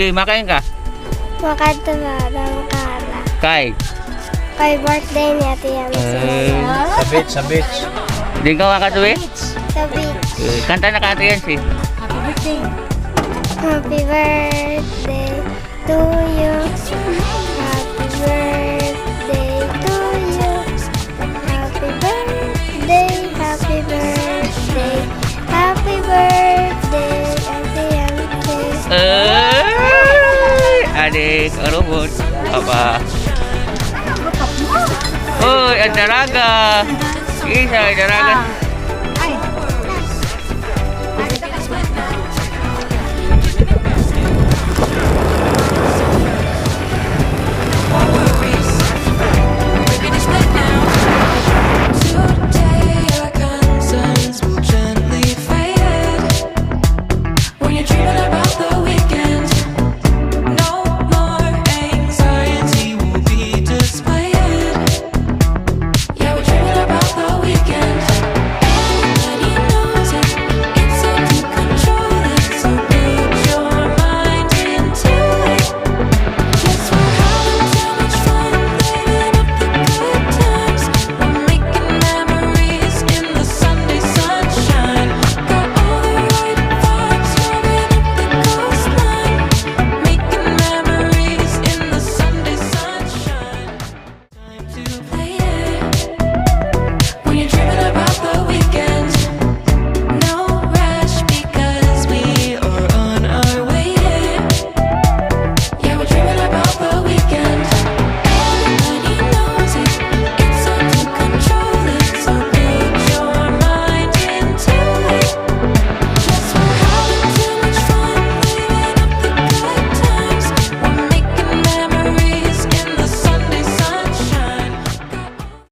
Okay, makain ka. Makadala kala. Kay. Kay birthday ni Ate Yami. Sa beach. Hindi ka makatuwi? Sa beach. Kanta na ka Ate Yancy. Happy birthday to you. Happy birthday to you. Happy birthday, happy birthday. Happy birthday, Ate Yami. Adik, robot. Apa? Hoy, ang daraga. Isa, daraga.